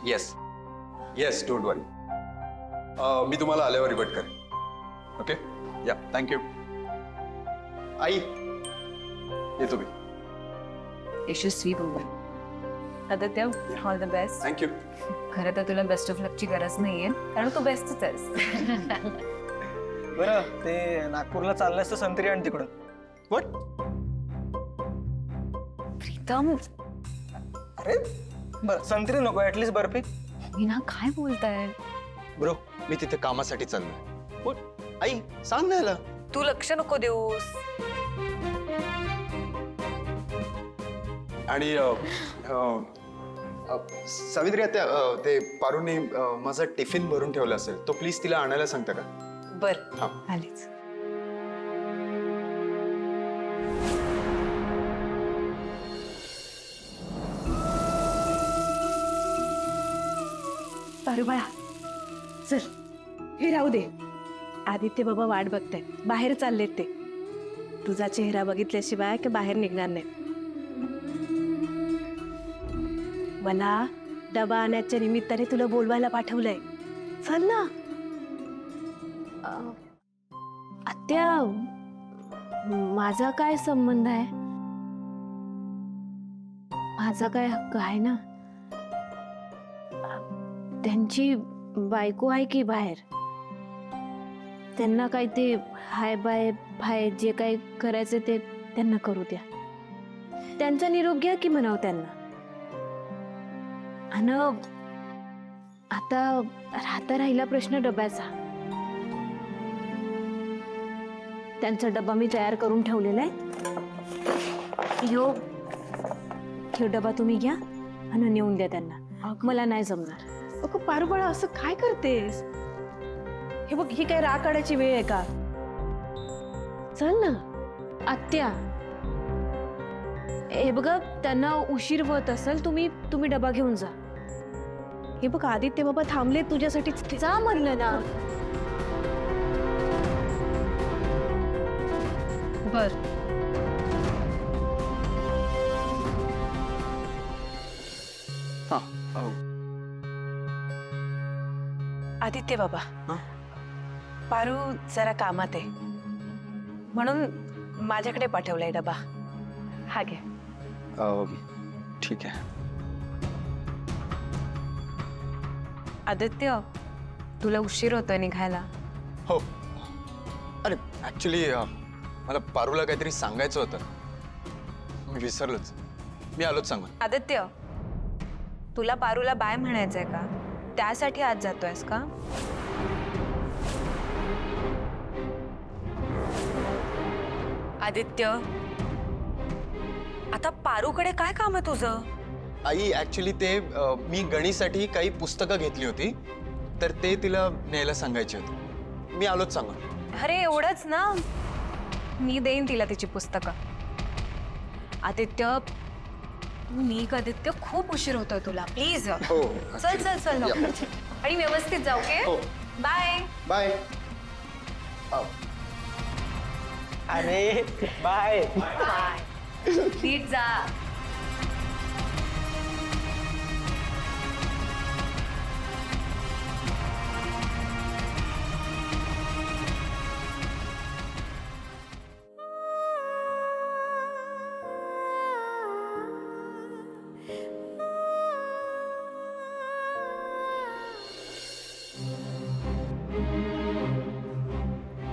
Yes yes, don't वरी. मी तुम्हाला आल्यावर revert करेन. ओके, या, थँक्यू. आई येतो मी. यशस्वी बघू. Aditya, all the best. Thank you. खरं तर तुला बेस्ट ऑफ लकची गरज नाहीये, कारण तू बेस्टच आहेस. बरं, ते नागपूरला चाललंयस तर संत्री आण तिकडून. व्हॉट? प्रीतम, अरे बरं, संत्री नको, ऍटलीस्ट बर्फी. मीना काय बोलताय? ब्रो, मी तिथे कामासाठी चाललोय. व्हॉट? आई सांग ना याला. तू लक्ष नको देऊस. आणि सावित्री आता ते पारूने माझा टिफिन भरून ठेवला असेल, तो प्लीज तिला आणायला सांगता का? बर, हा. आलीच. पारू बाळा, चल हे राहू दे. आदित्य बाबा वाट बघतायत, बाहेर चाललेत ते. तुझा चेहरा बघितल्याशिवाय की बाहेर निघणार नाही. मला डबा आणण्याच्या निमित्ताने तुला बोलवायला पाठवलंय. चल ना. आत्या, माझा काय संबंध आहे? माझा काय हक्क आहे ना? त्यांची बायको आहे की बाहेर. त्यांना काय ते हाय बाय बाय जे काय करायचं ते त्यांना करू द्या. त्यांचा निरोप घ्या की म्हणाव त्यांना. आणि आता राहता राहिला प्रश्न डब्याचा. त्यांचा डबा मी तयार करून ठेवलेला आहे. ह्यो डबा तुम्ही घ्या आणि नेऊन द्या त्यांना. मला नाही जमणार. अगं पारुबाळा, असं काय करतेस? हे बघ, ही काय राग काढायची वेळ आहे का? चल ना. आत्या, हे बघा, त्यांना उशीर होत असेल, तुम्ही डबा घेऊन जा. हे बघ, आदित्य बाबा थांबले तुझ्यासाठी. जा म्हणलं ना. बर. हां. आदित्य बाबा, पारू जरा कामात आहे म्हणून माझ्याकडे पाठवलाय डबा. हा घे. ठीक आहे. आदित्य, तुला उशीर होतोय निघायला. हो. अरे ऍक्च्युली मला पारूला काहीतरी सांगायचं होतं, मी विसरलोच. मी आलोच सांगून. आदित्य, तुला पारूला बाय म्हणायचंय का? त्यासाठी आज जातोयस का? आदित्य, आता पारूकडे काय काम आहे तुझं? आई ऍक्च्युली ते मी गणीसाठी काही पुस्तकं घेतली होती, तर ते तिला न्यायला सांगायची होती. मी आलोच सांगून. अरे एवढंच ना, मी देईन तिला तिची पुस्तकं. आदित्य, निघ. आदित्य, खूप उशीर होतोय तुला. प्लीज हो. चल चल चल लवकर चल. आणि व्यवस्थित जाऊ. हो. Bye bye. अरे बाय. बाय. नीट जा.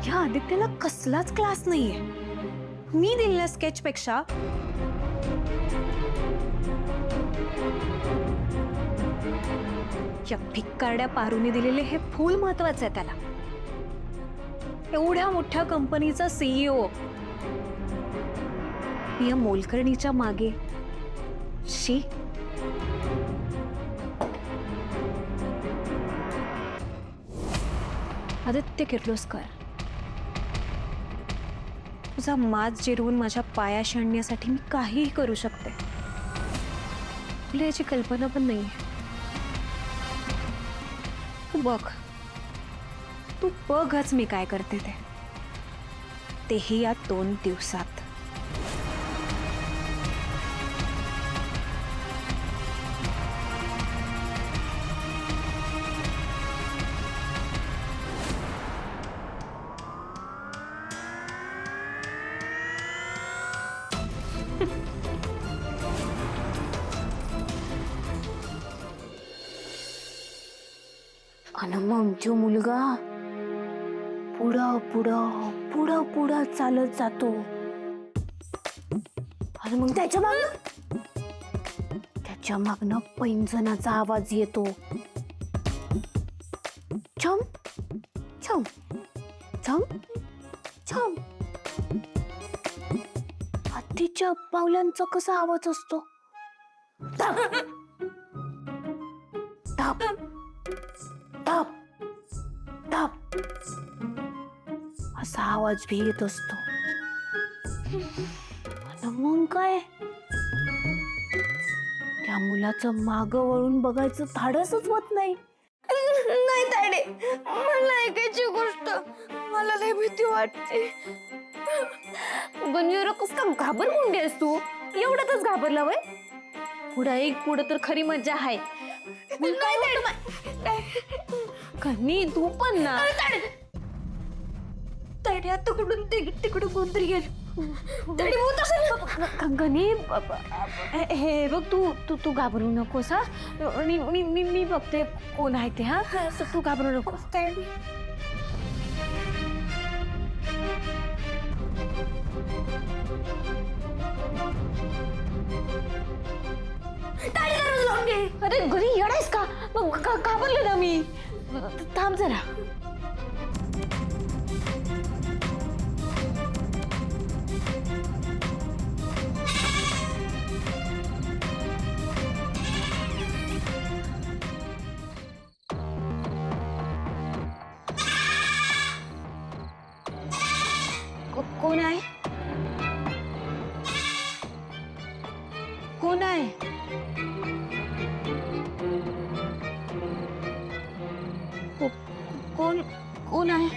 ह्या आदित्यला कसलाच क्लास नाहीये. मी दिलेल्या स्केच पेक्षा या भिक्कारड्या पारूने दिलेले हे फूल महत्वाचं आहे त्याला. एवढ्या मोठ्या कंपनीचा सीईओ या मोलकर्णीच्या मागे. शी. आदित्य किर्लोस्कर, तुझा माज जिरवून माझ्या पायाशी आणण्यासाठी मी काहीही करू शकते. तुला याची कल्पना पण नाही. तू बघच मी काय करते ते. तेही या 2 दिवसात. आणि मग तो मुलगा पुढं पुढं पुढं पुढं चालत जातो आणि मग त्याच्या मागनं पैंजणाचा आवाज येतो. छम छम छम छम. हत्तीच्या पावलांचा कसा आवाज असतो? धप धप धप धप असा आवाज भी येत असतो. आणि मग काय, त्या मुलाचं माग वळून बघायचं धाडसच होत नाही. नाही तायडे, मला ऐकायची गोष्ट, मला लय भीती वाटते. गणवीर कस का घाबरगुंडी आहेस तू? एवढ्यातच घाबरला वय? पुढं तर खरी मज्जा आहे. कन्नी तू पण ना. तायडे आता कुठून तिकडे कोणतरी गेलं. गणी हे बघ, तू घाबरू नकोस हा. मी बघते कोण आहे ते. हा तू घाबरू नकोस. अरे घरी येडायस का? घाबरले ना मी. थांब जरा. कोण आहे? कोण आहे? कोण आहे? कोण आहे?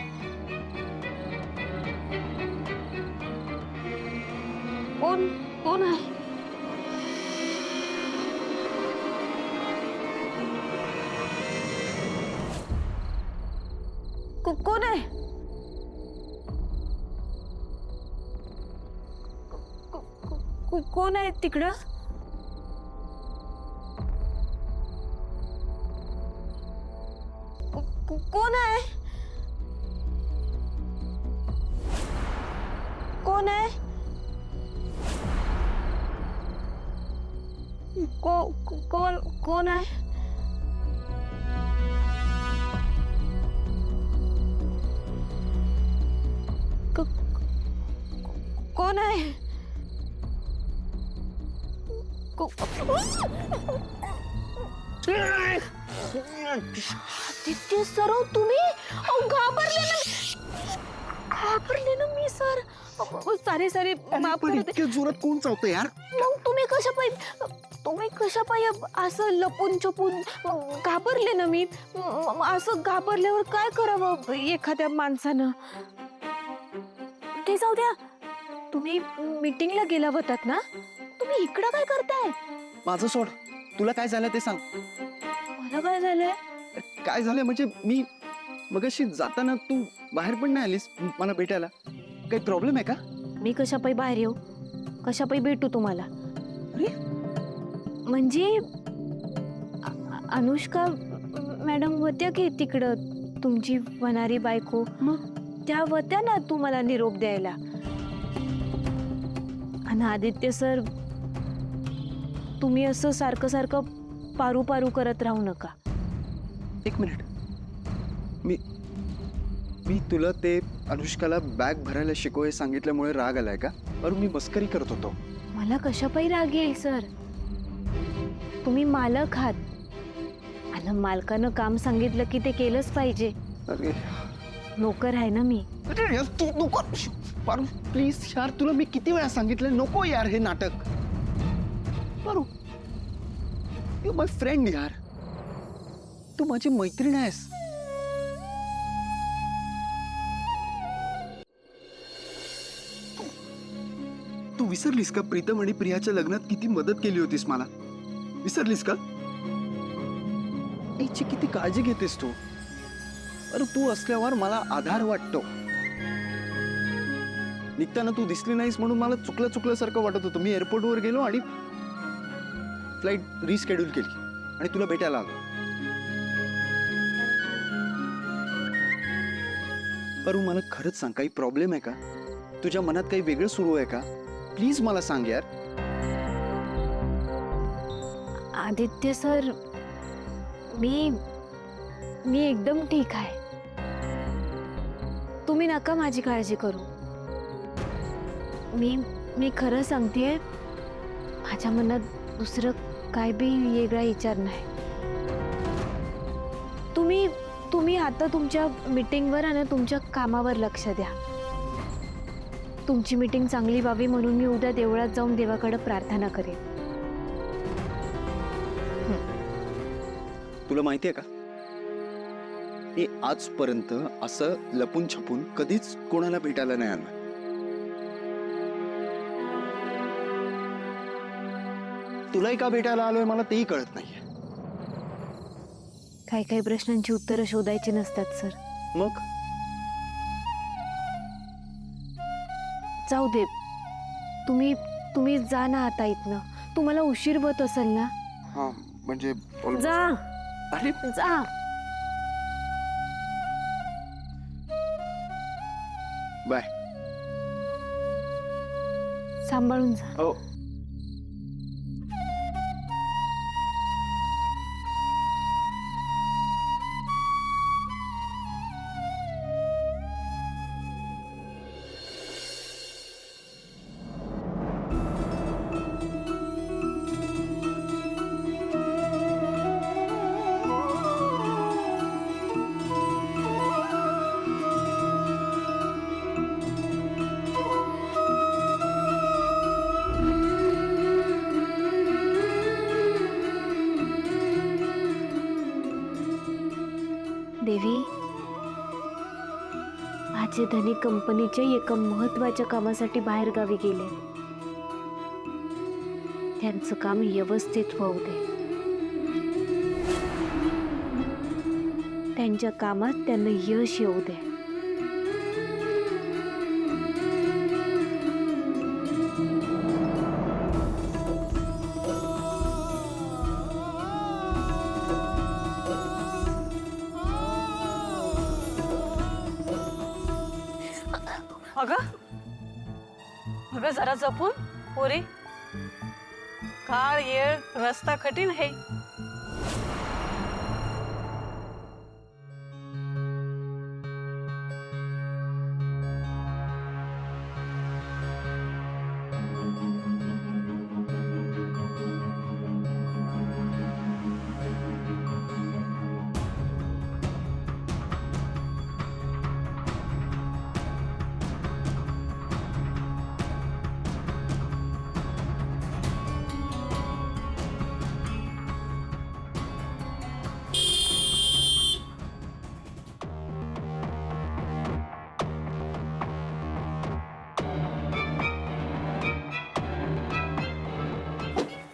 कोण आहे? कोण आहे तिकडं? कोण आहे? कोण आहे? कोण आहे? कोण आहे? आदित्य सर, तुम्ही घाबरले ना मी सर. सारे माफ पण करते. इतक्या जोरात कोण चावतं यार? मग तुम्ही कशा पाय असं लपून छपून घाबरले ना मी. असं घाबरल्यावर काय करावं एखाद्या माणसानं? ते जाऊ द्या, तुम्ही मीटिंगला गेला होतात ना, तुम्ही इकडं काय करताय? माझं सोड, तुला काय झालं ते सांग. मला काय झालंय? काय झालंय म्हणजे मी मगाशी जाताना तू बाहेर पण नाही आलीस मला भेटायला. काही प्रॉब्लेम आहे का? मी कशा पायी बाहेर येऊ? कशा पायी भेटू तुम्हाला? अरे म्हणजे अनुष्का मॅडम होत्या की तिकडं, तुमची होणारी बायको. मग त्या होत्या ना तुम्हाला निरोप द्यायला. आणि आदित्य सर, तुम्ही असं सारखं सारखं पारू पारू करत राहू नका. एक मिनिट, मी तुला ते अनुष्काला बॅग भरायला शिकव हे सांगितल्यामुळे राग आलाय का? अरे मी मस्करी करत होतो. मला कशा पायी राग येईल सर? तुम्ही मालक आहात आणि मालकानं काम सांगितलं की ते केलंच पाहिजे. अरे नोकर आहे ना मी. अरे यार तू नको पारू प्लीज यार, तुला मी किती वेळा सांगितलं नको यार हे नाटक. पारू, यू माय फ्रेंड यार, तू माझी मैत्रीण आहेस. तू विसरलीस का प्रीतम आणि प्रियाच्या लग्नात किती मदत केली होतीस मला? विसरलीस का? हिची किती काळजी घेतेस तू. अरे तू असल्यावर मला आधार वाटतो. निघताना तू दिसली नाहीस म्हणून मला चुकल्यासारखं वाटत होतं. मी एअरपोर्टवर गेलो आणि फ्लाईट रिस्केड्यूल केली आणि तुला भेटायला आलो. पारू मला खरंच सांग, काही प्रॉब्लेम आहे का? तुझ्या मनात काही वेगळं सुरू आहे का? प्लीज मला सांग यार. आदित्य सर, मी एकदम ठीक आहे. तुम्ही नका माझी काळजी करू. मी खरं सांगतेय, माझ्या मनात दुसरं काय बी वेगळा विचार नाही. तुम्ही आता तुमच्या मीटिंगवर आणि तुमच्या कामावर लक्ष द्या. तुमची मीटिंग चांगली व्हावी म्हणून मी उद्या देवळात जाऊन देवाकडे प्रार्थना करेन. तुला माहितीये का, मी आजपर्यंत असं लपून छपून कधीच कोणाला भेटायला नाही आलं. तुलाही का भेटायला आलोय मला तेही कळत नाहीये. काही प्रश्नांची उत्तरं शोधायची नसतात सर. मग जाऊ दे, तुम्ही जा ना आता इथनं. तुम्हाला उशीर होत असेल ना. हा म्हणजे जा अरे जा. बाय. सांभाळून जा. हो. देवी, माझे धनी कंपनीच्या एका महत्वाच्या कामासाठी बाहेर गावी गेले. त्यांचं काम व्यवस्थित होऊ दे. त्यांच्या कामात त्यांना यश येऊ दे. अगं जरा जपून पोरी. काळ येळ रस्ता कठीण आहे.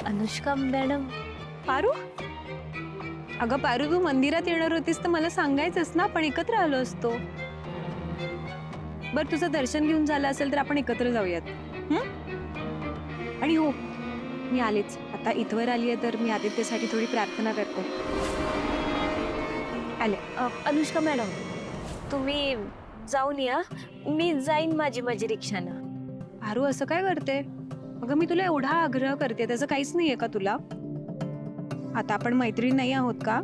अनुष्का मॅडम. पारू, अगं पारू, तू मंदिरात येणार होतीस तर मला सांगायचंस ना, आपण एकत्र आलो असतो. बरं, तुझं दर्शन घेऊन झालं असेल तर आपण एकत्र जाऊयात. आणि हो, मी आलेच. आता इथवर आली आहे तर मी आदित्यसाठी थोडी प्रार्थना करते. आले. अनुष्का मॅडम, तुम्ही जाऊन या. मी जाईन माझी रिक्षानं. पारू, असं काय करते? अगं मी तुला एवढा आग्रह करते, त्याचं काहीच नाहीये का तुला? आता आपण मैत्रीण नाही आहोत का?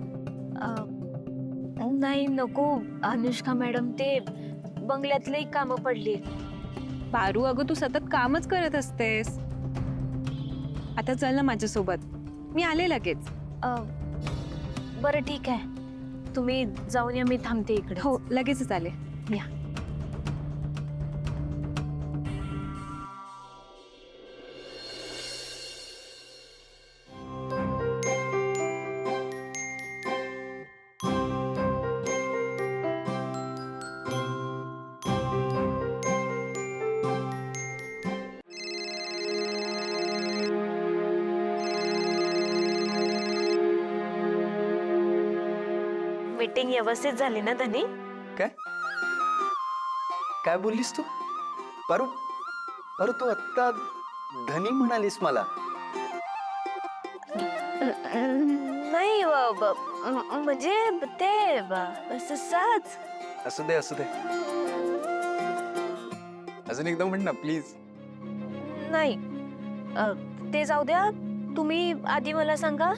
नाही, नको अनुष्का मॅडम, ते बंगल्यातली कामं पडली. पारू, अगं तू सतत कामच करत असतेस. आता चल ना माझ्यासोबत, मी आले लगेच. बरं ठीक आहे, तुम्ही जाऊन या, मी थांबते इकडे. हो, लगेचच आले. या. मीटिंग व्यवस्थित झाली ना धनी? काय काय बोललीस तू? पारू, पारू तू आत्ता धनी म्हणालीस मला. नाही म्हणजे ते सहज. असू दे असू दे. अजून एकदा म्हण ना प्लीज. नाही ते जाऊ द्या. तुम्ही आधी मला सांगा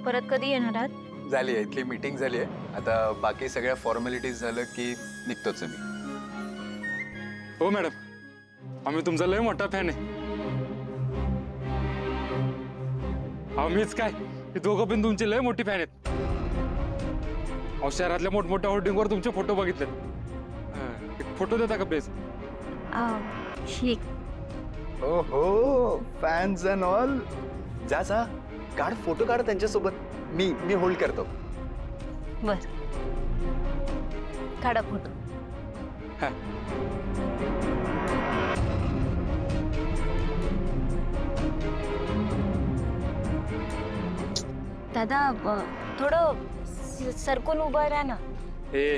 परत कधी येणार आहात. झाली आहे इथली मीटिंग झाली आहे. आता बाकी सगळ्या फॉर्मॅलिटीज झालं की निघतोच आहे मी. हो मॅडम, आम्ही तुमचा लय मोठा फॅन आहे. आम्हीच काय, हे दोघं पण तुमचे लय मोठी फॅन आहेत. अहो शहरातल्या मोठमोठ्या होर्डिंगवर तुमचे फोटो बघितले. एक फोटो देता का प्लीज? ओहो फॅन्स अँड ऑल. जा जा काढ फोटो काढ त्यांच्यासोबत. मी होल्ड करतो. बर काढा फोटो. दादा थोडं सरकून उभं राहा ना. ए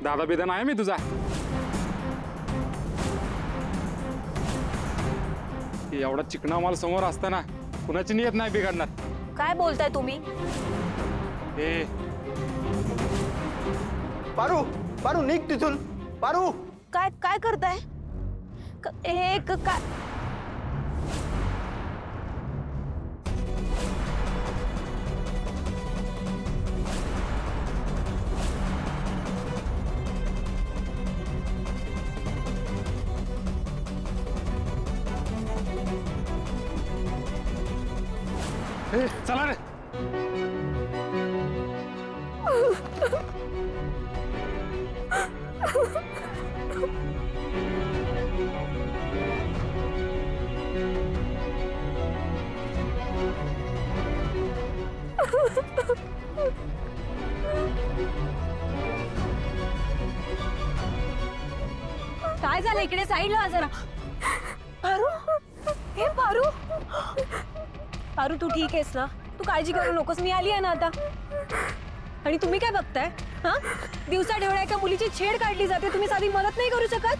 दादा बिदा नाही मी तुझा. एवढा चिकना माल समोर असताना कुणाची नियत नाही बिघडणार. काय बोलताय तुम्ही? ए पारू पारू निघ तिथून. पारू काय काय करताय? काय ए, चला रे. काय झालं? इकडे साईडला आ जरा. पारू, हे पारू. पारू तू ठीक आहेस ना? तू काळजी करू नकोस, मी आली आहे ना आता. आणि तुम्ही काय बघताय? हा दिवसा ढवळ्या एका मुलीची छेड काढली जाते, तुम्ही साधी मदत नाही करू शकत?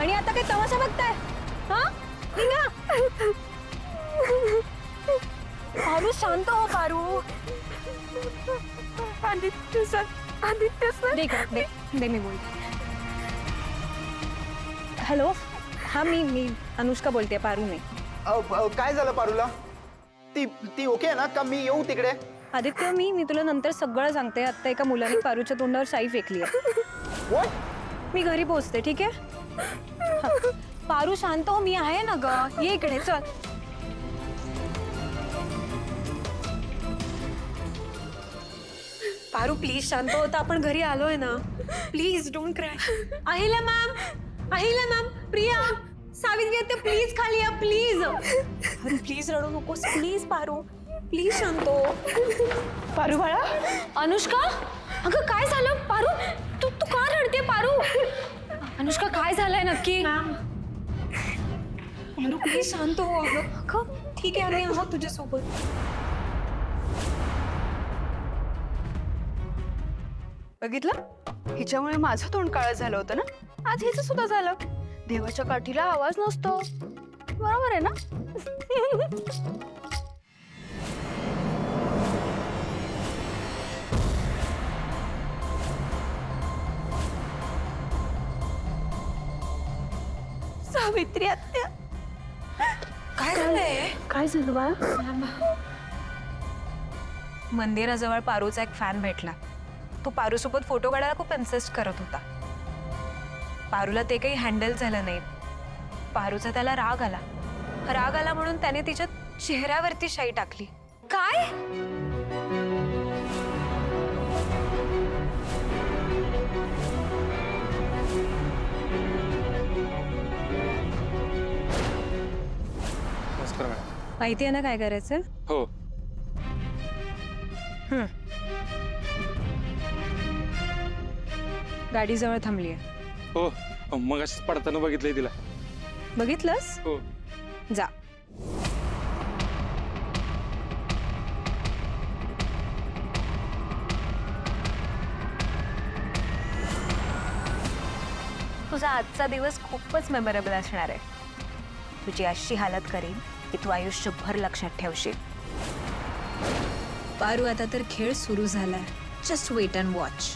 आणि आता काय तमाशा बघताय? हा निघा. पारू शांत हो. पारू आदित्य सर दे मी बोलते. हॅलो, हा मी अनुष्का बोलते, पारू नाही. काय झालं पारूला? ती ओके आहे ना? का मी येऊ तिकडे? आदित्य मी तुला नंतर सगळं सांगते. आता एका मुलाने पारूच्या तोंडावर शाई फेकली आहे. What? मी घरी पोहोचते, ठीक आहे? हा. पारू शांत हो, मी आहे ना ग. ये इकडे चल. पारू प्लीज शांत होता, आपण घरी आलोय ना. Please don't cry. Ahilya ma'am, Priya, Savitri आता प्लीज खाली या प्लीज. पारू प्लीज रडू नकोस प्लीज. पारू प्लीज शांत हो. पारू बाळा. अनुष्का, अगं काय झालं? पारू तू का रडते? पारू, अनुष्का काय झालंय नक्की? पारू प्लीज शांत हो. अगं ठीक आहे, आम्ही आहोत तुझ्यासोबत. बघितलं, हिच्यामुळे माझं तोंड काळं झालं होतं ना. आज हिचं सुद्धा झालं. देवाच्या काठीला आवाज नसतो, बरोबर आहे ना? सावित्री आत्या, काय झालंय? काय झालं बा? मंदिराजवळ पारूचा एक फॅन भेटला. तो पारूसोबत फोटो काढायला खूप इन्सिस्ट करत होता. पारूला ते काही हँडल झालं नाही. पारूचा त्याला राग आला म्हणून त्याने तिच्या चेहऱ्यावरती शाई टाकली. काय? नमस्कार मॅडम. माहिती आहे ना काय करायचं? हो. गाडी जवळ थांबली आहे. हो मग अशीच पडताना बघितलंय तिला. बघितलंस? हो. जा. तुझा आजचा दिवस खूपच मेमोरेबल असणार आहे. तुझी अशी हालत करीन की तू आयुष्यभर लक्षात ठेवशील. पारू, आता तर खेळ सुरू झालाय. Just wait and watch.